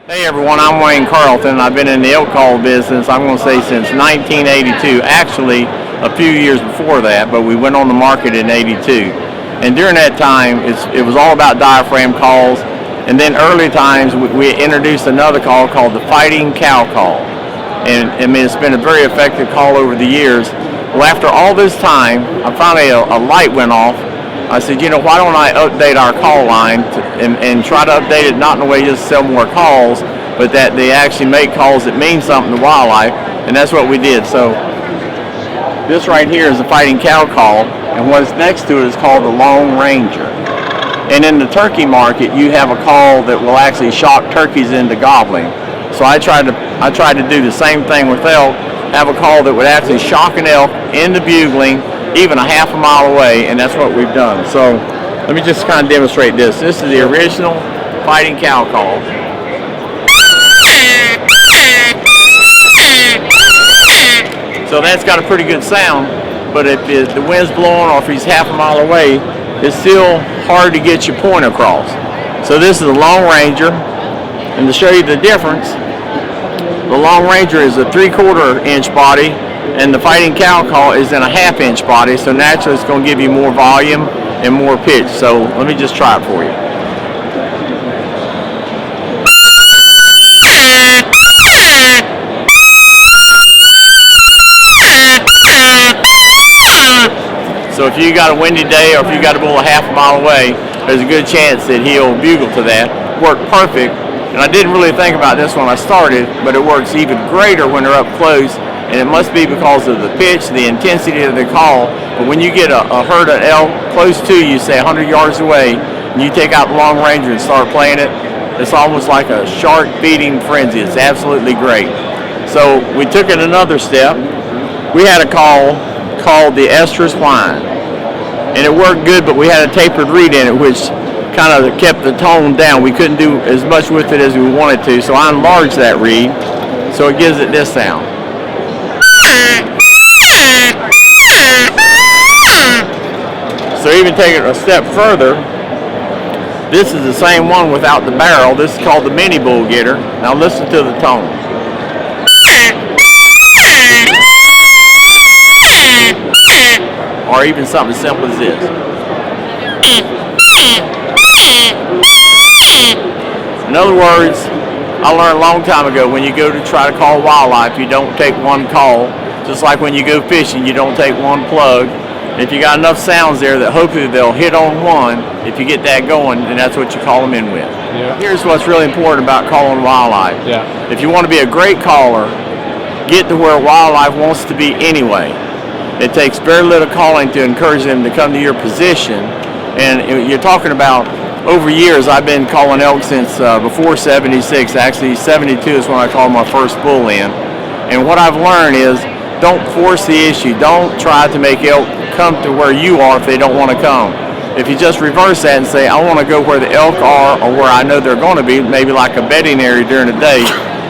Hey everyone, I'm Carlton. I've been in the elk call business, I'm going to say since 1982. Actually, a few years before that, but we went on the market in 82. And during that time, it was all about diaphragm calls. And then early times, we introduced another call called the fighting cow call. And I mean, it's been a very effective call over the years. Well, after all this time, finally a light went off. I said, why don't I update our call line and try to update it not in a way just to sell more calls, but that they actually make calls that mean something to wildlife, and that's what we did. So this right here is the fighting cow call, and what's next to it is called the Long Ranger. And in the turkey market, you have a call that will actually shock turkeys into gobbling. So I tried to do the same thing with elk, have a call that would actually shock an elk into bugling, even a half a mile away, and that's what we've done. So let me just kind of demonstrate this. This is the original fighting cow call. So that's got a pretty good sound, but if the wind's blowing or if he's half a mile away, it's still hard to get your point across. So this is a Long Ranger, and to show you the difference, the Long Ranger is a 3/4 inch body, and the fighting cow call is in a 1/2 inch body, so naturally it's going to give you more volume and more pitch. So let me just try it for you. So if you got a windy day or if you got a bull a half a mile away, there's a good chance that he'll bugle to that. Worked perfect, and I didn't really think about this when I started, but it works even greater when they're up close. And it must be because of the pitch, the intensity of the call. But when you get a herd of elk close to you, say 100 yards away, and you take out the Long Ranger and start playing it, it's almost like a shark feeding frenzy. It's absolutely great. So we took it another step. We had a call called the estrus whine, and it worked good, but we had a tapered reed in it, which kind of kept the tone down. We couldn't do as much with it as we wanted to, so I enlarged that reed, so it gives it this sound. So even taking it a step further, this is the same one without the barrel. This is called the mini bull Gator. Now listen to the tone. Or even something as simple as this. In other words, I learned a long time ago, when you go to try to call wildlife, you don't take one call. Just like when you go fishing, you don't take one plug. And if you got enough sounds there that hopefully they'll hit on one, if you get that going, then that's what you call them in with. Yeah. Here's what's really important about calling wildlife. Yeah. If you want to be a great caller, get to where wildlife wants to be anyway. It takes very little calling to encourage them to come to your position. And you're talking about, over years, I've been calling elk since before 76. Actually, 72 is when I called my first bull in. And what I've learned is, don't force the issue. Don't try to make elk come to where you are if they don't want to come. If you just reverse that and say, I want to go where the elk are or where I know they're going to be, maybe like a bedding area during the day,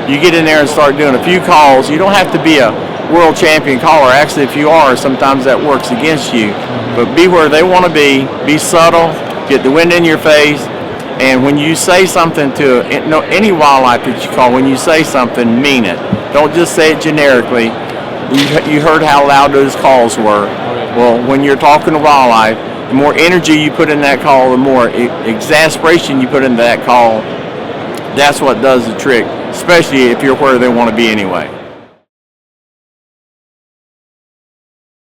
you get in there and start doing a few calls. You don't have to be a world champion caller. Actually, if you are, sometimes that works against you. But be where they want to be subtle, get the wind in your face, and when you say something to any wildlife that you call, when you say something, mean it. Don't just say it generically. You heard how loud those calls were. Well, when you're talking to wildlife, the more energy you put in that call, the more exasperation you put into that call, that's what does the trick, especially if you're where they want to be anyway.